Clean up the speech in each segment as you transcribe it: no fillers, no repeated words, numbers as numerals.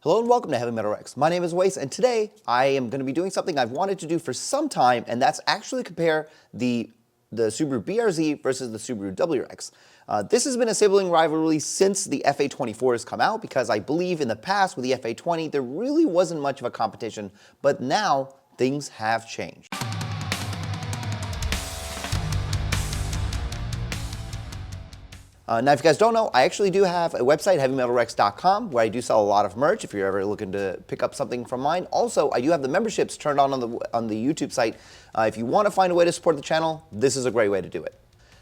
Hello and welcome to WRX. My name is Wace, and today I am going to be doing something I've wanted to do for some time, and that's actually compare the Subaru BRZ versus the Subaru WRX. This has been a sibling rivalry since the FA24 has come out, because I believe in the past with the FA20 there really wasn't much of a competition, but now things have changed. Now, if you guys don't know, I actually do have a website, heavymetalrex.com, where I do sell a lot of merch if you're ever looking to pick up something from mine. Also, I do have the memberships turned on the YouTube site. If you want to find a way to support the channel, this is a great way to do it.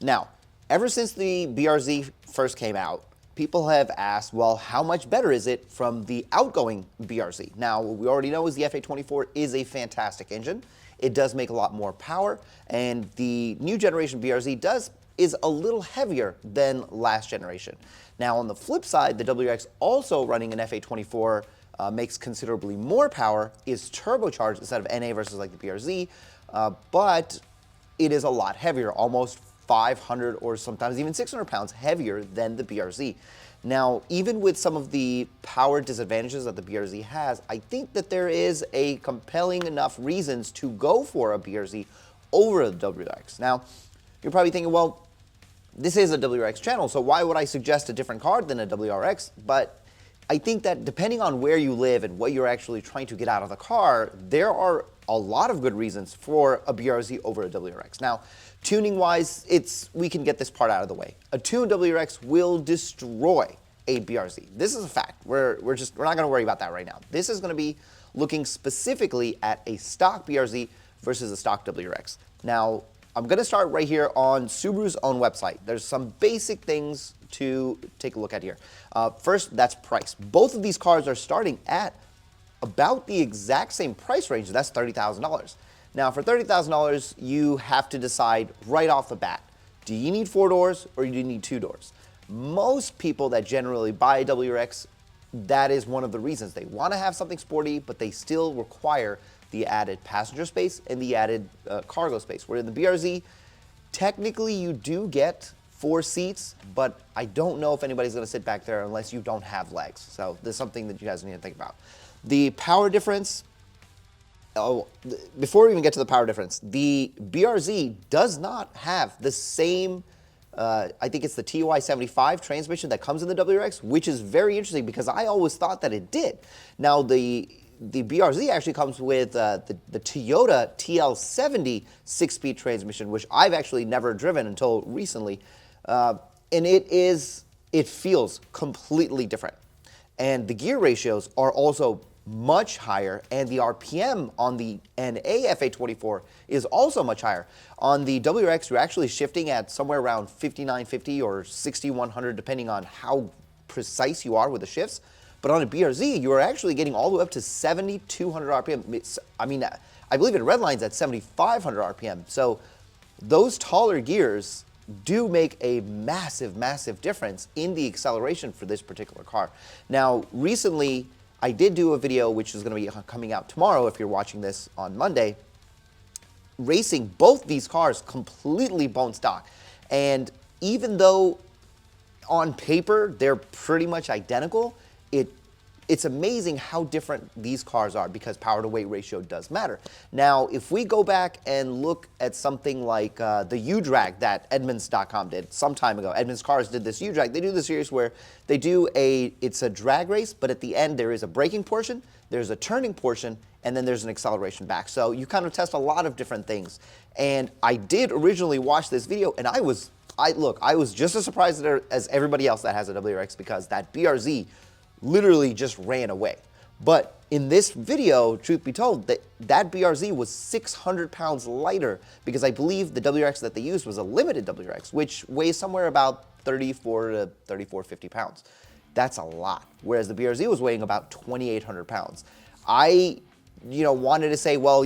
Now, ever since the BRZ first came out, people have asked, well, how much better is it from the outgoing BRZ? Now, what we already know is the FA24 is a fantastic engine. It does make a lot more power, and the new generation BRZ is a little heavier than last generation. Now, on the flip side, the WRX, also running an FA24, makes considerably more power, is turbocharged instead of NA versus like the BRZ, but it is a lot heavier, almost 500 or sometimes even 600 pounds heavier than the BRZ. Now, even with some of the power disadvantages that the BRZ has, I think that there is a compelling enough reasons to go for a BRZ over the WRX. Now, you're probably thinking, well, this is a WRX channel, so why would I suggest a different car than a WRX? But I think that depending on where you live and what you're actually trying to get out of the car, there are a lot of good reasons for a BRZ over a WRX. Now, tuning-wise, we can get this part out of the way. A tuned WRX will destroy a BRZ. This is a fact. We're not going to worry about that right now. This is going to be looking specifically at a stock BRZ versus a stock WRX. Now, I'm going to start right here on Subaru's own website. There's some basic things to take a look at here. First, that's price. Both of these cars are starting at about the exact same price range. That's $30,000. Now, for $30,000, you have to decide right off the bat, do you need 4 doors or do you need 2 doors? Most people that generally buy a WRX, that is one of the reasons. They want to have something sporty, but they still require the added passenger space and the added cargo space. Where in the BRZ, technically you do get 4 seats, but I don't know if anybody's going to sit back there unless you don't have legs. So there's something that you guys need to think about. The power difference, before we even get to the power difference, the BRZ does not have the same, I think it's the TY75 transmission that comes in the WRX, which is very interesting because I always thought that it did. Now, the BRZ actually comes with the Toyota TL70 6-speed transmission, which I've actually never driven until recently, and it feels completely different. And the gear ratios are also much higher, and the RPM on the NA FA24 is also much higher. On the WRX, you're actually shifting at somewhere around 5950 or 6100, depending on how precise you are with the shifts. But on a BRZ, you are actually getting all the way up to 7,200 RPM. I mean, I believe it redlines at 7,500 RPM. So those taller gears do make a massive, massive difference in the acceleration for this particular car. Now, recently, I did do a video, which is going to be coming out tomorrow if you're watching this on Monday, racing both these cars completely bone stock. And even though on paper they're pretty much identical, it's amazing how different these cars are because power to weight ratio does matter. Now, if we go back and look at something like the U-Drag that Edmunds.com did some time ago, Edmunds Cars did this U-Drag. They do this series where they do it's a drag race, but at the end there is a braking portion, there's a turning portion, and then there's an acceleration back. So you kind of test a lot of different things. And I did originally watch this video, and I was just as surprised as everybody else that has a WRX because that BRZ literally just ran away. But in this video, truth be told, that BRZ was 600 pounds lighter because I believe the WRX that they used was a limited WRX, which weighs somewhere about 34 to 3450 pounds. That's a lot. Whereas the BRZ was weighing about 2,800 pounds. I wanted to say, well,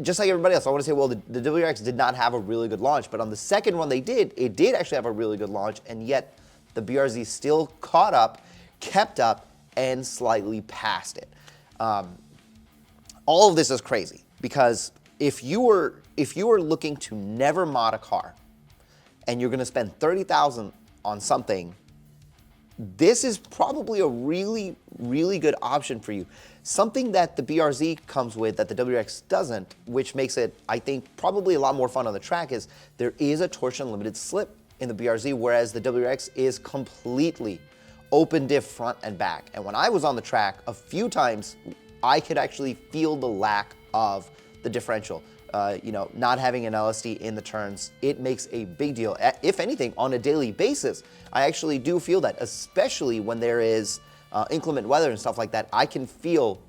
just like everybody else, I want to say, well, the WRX did not have a really good launch, but on the second one it did actually have a really good launch, and yet the BRZ still caught up, kept up, and slightly passed it. All of this is crazy because if you were looking to never mod a car and you're going to spend $30,000 on something this is probably a really, really good option for you. Something that the BRZ comes with that the WRX doesn't, which makes it, I think, probably a lot more fun on the track, is there is a torsion limited slip in the BRZ, whereas the WRX is completely open diff front and back. And when I was on the track, a few times, I could actually feel the lack of the differential. You know, not having an LSD in the turns, it makes a big deal. If anything, on a daily basis, I actually do feel that, especially when there is inclement weather and stuff like that. I can feel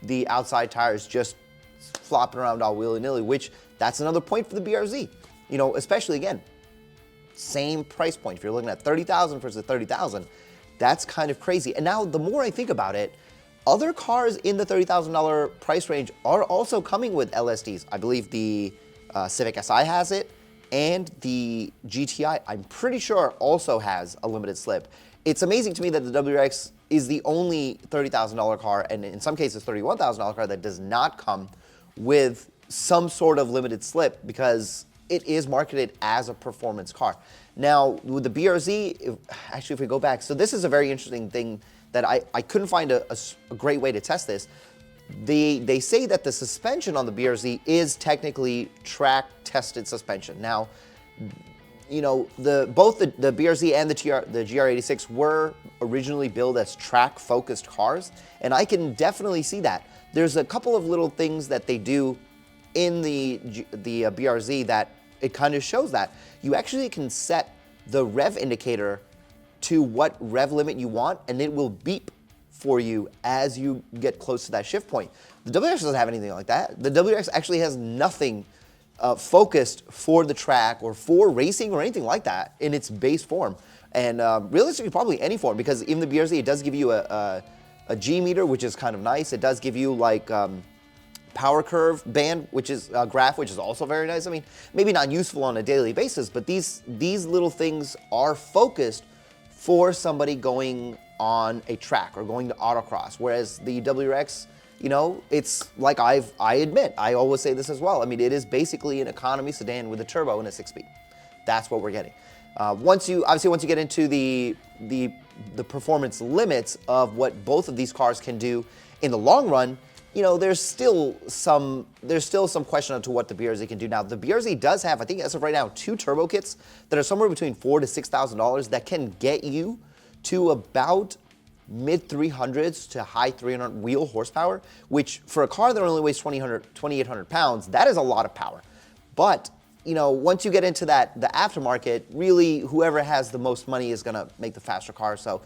the outside tires just flopping around all willy-nilly, which that's another point for the BRZ. You know, especially again, same price point. If you're looking at 30,000 versus 30,000, that's kind of crazy. And now the more I think about it, other cars in the $30,000 price range are also coming with LSDs. I believe the Civic Si has it, and the GTI, I'm pretty sure, also has a limited slip. It's amazing to me that the WRX is the only $30,000 car, and in some cases $31,000 car, that does not come with some sort of limited slip, because it is marketed as a performance car. Now, with the BRZ, actually, if we go back, so this is a very interesting thing that I couldn't find a great way to test this. They say that the suspension on the BRZ is technically track-tested suspension. Now, you know, both the BRZ and the GR86 were originally built as track-focused cars, and I can definitely see that. There's a couple of little things that they do in the BRZ that it kind of shows that. You actually can set the rev indicator to what rev limit you want, and it will beep for you as you get close to that shift point. The WRX doesn't have anything like that. The WRX actually has nothing focused for the track or for racing or anything like that in its base form. And realistically, probably any form, because even the BRZ, it does give you a G meter, which is kind of nice. It does give you like power curve band, which is graph, which is also very nice. I mean, maybe not useful on a daily basis, but these little things are focused for somebody going on a track or going to autocross, whereas the WRX, you know, it's like I admit, I always say this as well. I mean, it is basically an economy sedan with a turbo and a 6-speed. That's what we're getting. Once you get into the performance limits of what both of these cars can do in the long run, you know, there's still some question as to what the BRZ can do. Now, the BRZ does have, I think as of right now, 2 turbo kits that are somewhere between $4,000 to $6,000 that can get you to about mid 300s to high 300 wheel horsepower, which for a car that only weighs 2,800 pounds, that is a lot of power. But, you know, once you get into the aftermarket, really whoever has the most money is gonna make the faster car. So,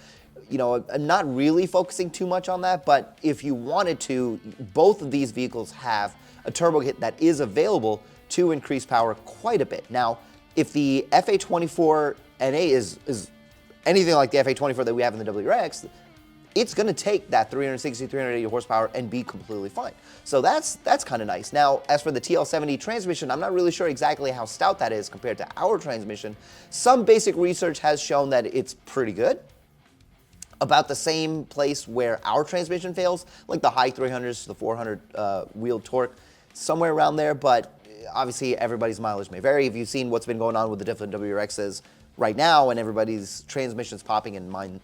you know, I'm not really focusing too much on that, but if you wanted to, both of these vehicles have a turbo kit that is available to increase power quite a bit. Now, if the FA24 NA is anything like the FA24 that we have in the WRX, it's going to take that 360, 380 horsepower and be completely fine. So that's kind of nice. Now, as for the TL70 transmission, I'm not really sure exactly how stout that is compared to our transmission. Some basic research has shown that it's pretty good. About the same place where our transmission fails, like the high 300s to the 400 wheel torque, somewhere around there, but obviously everybody's mileage may vary. If you've seen what's been going on with the different WRXs right now and everybody's transmissions popping in mine,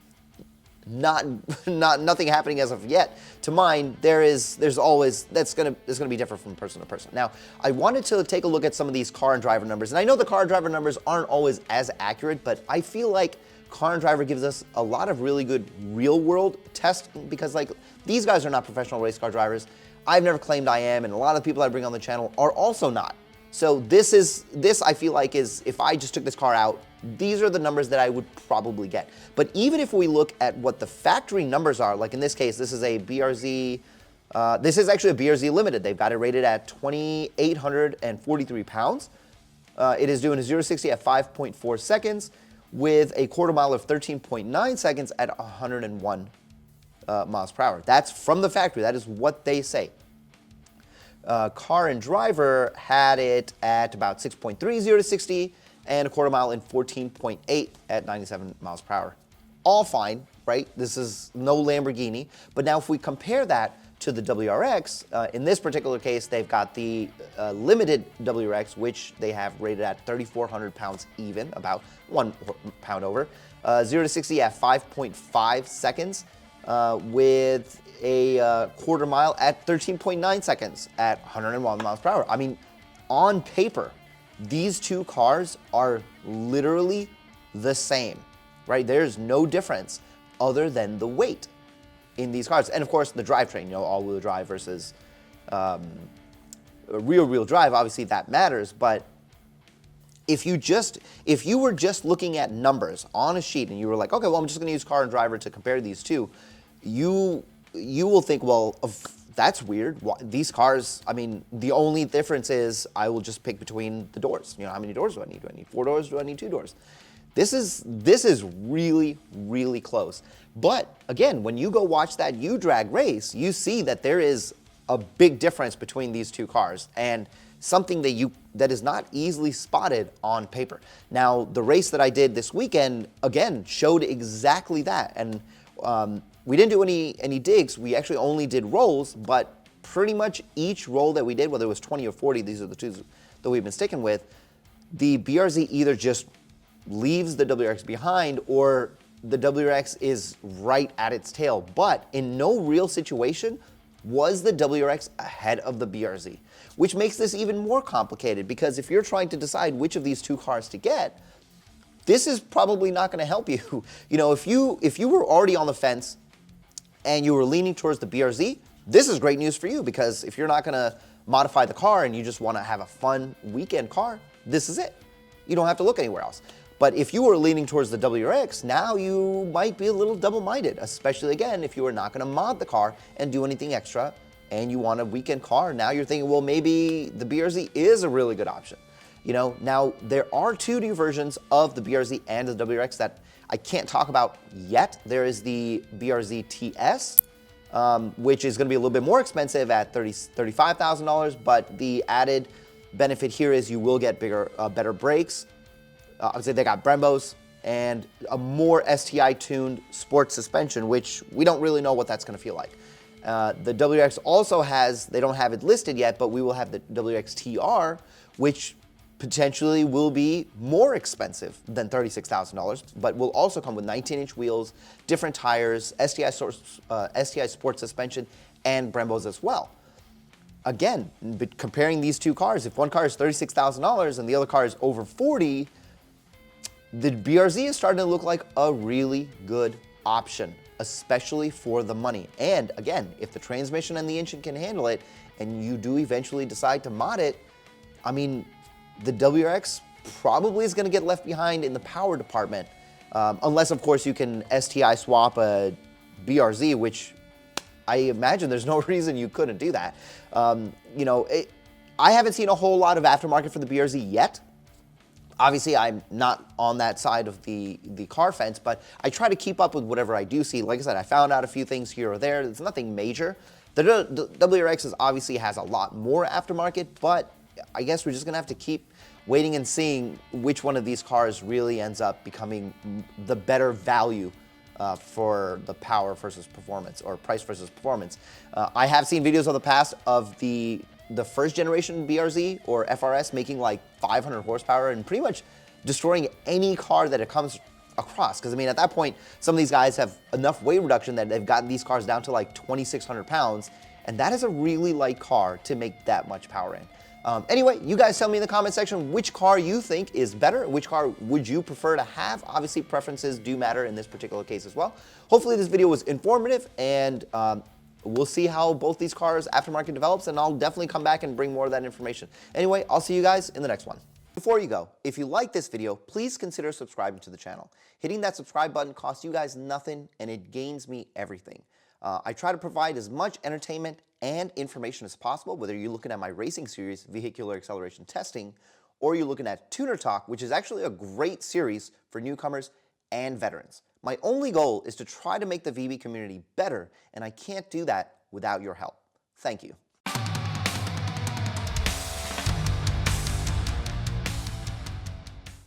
nothing happening as of yet. To mine, there's always, it's gonna be different from person to person. Now, I wanted to take a look at some of these car and driver numbers, and I know the car and driver numbers aren't always as accurate, but I feel like Car and Driver gives us a lot of really good real-world tests, because like these guys are not professional race car drivers. I've never claimed I am, and a lot of the people I bring on the channel are also not. So this I feel like is, if I just took this car out, these are the numbers that I would probably get. But even if we look at what the factory numbers are, like in this case, this is a BRZ, this is actually a BRZ Limited. They've got it rated at 2,843 pounds. It is doing a 0-60 at 5.4 seconds. With a quarter mile of 13.9 seconds at 101 miles per hour. That's from the factory. That is what they say. Car and Driver had it at about 6.3 0-60 and a quarter mile in 14.8 at 97 miles per hour. All fine, right? This is no Lamborghini. But now if we compare that to the WRX. In this particular case, they've got the limited WRX, which they have rated at 3,400 pounds even, about 1 pound over. 0 to 60 at 5.5 seconds, with a quarter mile at 13.9 seconds at 101 miles per hour. I mean, on paper, these two cars are literally the same, right? There's no difference other than the weight in these cars. And of course, the drivetrain, you know, all-wheel drive versus rear-wheel drive, obviously that matters. But if you were just looking at numbers on a sheet and you were like, okay, well, I'm just going to use car and driver to compare these two, you will think, well, that's weird. These cars, I mean, the only difference is I will just pick between the doors. You know, how many doors do I need? Do I need 4 doors? Do I need 2 doors? This is really, really close. But again, when you go watch that U-Drag race, you see that there is a big difference between these two cars, and something that is not easily spotted on paper. Now, the race that I did this weekend, again, showed exactly that. And we didn't do any digs. We actually only did rolls, but pretty much each roll that we did, whether it was 20 or 40, these are the two that we've been sticking with, the BRZ either just leaves the WRX behind or the WRX is right at its tail. But in no real situation was the WRX ahead of the BRZ, which makes this even more complicated, because if you're trying to decide which of these two cars to get, this is probably not going to help you. You know, if you were already on the fence and you were leaning towards the BRZ, this is great news for you, because if you're not going to modify the car and you just want to have a fun weekend car, this is it. You don't have to look anywhere else. But if you were leaning towards the WRX, now you might be a little double-minded, especially again, if you are not going to mod the car and do anything extra and you want a weekend car. Now you're thinking, well, maybe the BRZ is a really good option. You know, now there are 2 new versions of the BRZ and the WRX that I can't talk about yet. There is the BRZ TS, which is going to be a little bit more expensive at $35,000, but the added benefit here is you will get better brakes. I would say they got Brembos and a more STI-tuned sports suspension, which we don't really know what that's going to feel like. The WRX also has, they don't have it listed yet, but we will have the WRX TR, which potentially will be more expensive than $36,000, but will also come with 19-inch wheels, different tires, STI sports suspension, and Brembos as well. Again, comparing these two cars, if one car is $36,000 and the other car is over $40,000, the BRZ is starting to look like a really good option, especially for the money. And again, if the transmission and the engine can handle it, and you do eventually decide to mod it, I mean, the WRX probably is going to get left behind in the power department, unless, of course, you can STI swap a BRZ, which I imagine there's no reason you couldn't do that. You know, I haven't seen a whole lot of aftermarket for the BRZ yet. Obviously, I'm not on that side of the car fence, but I try to keep up with whatever I do see. Like I said, I found out a few things here or there. It's nothing major. The WRX obviously has a lot more aftermarket, but I guess we're just going to have to keep waiting and seeing which one of these cars really ends up becoming the better value for the power versus performance, or price versus performance. I have seen videos of the past of the first generation BRZ or FRS making like 500 horsepower and pretty much destroying any car that it comes across. Because I mean, at that point, some of these guys have enough weight reduction that they've gotten these cars down to like 2,600 pounds, and that is a really light car to make that much power in. Anyway, you guys tell me in the comment section which car you think is better, which car would you prefer to have. Obviously, preferences do matter in this particular case as well. Hopefully this video was informative, and we'll see how both these cars aftermarket develops, and I'll definitely come back and bring more of that information. Anyway, I'll see you guys in the next one. Before you go, if you like this video, please consider subscribing to the channel. Hitting that subscribe button costs you guys nothing, and it gains me everything. I try to provide as much entertainment and information as possible, whether you're looking at my racing series, Vehicular Acceleration Testing, or you're looking at Tuner Talk, which is actually a great series for newcomers and veterans. My only goal is to try to make the VB community better, and I can't do that without your help. Thank you.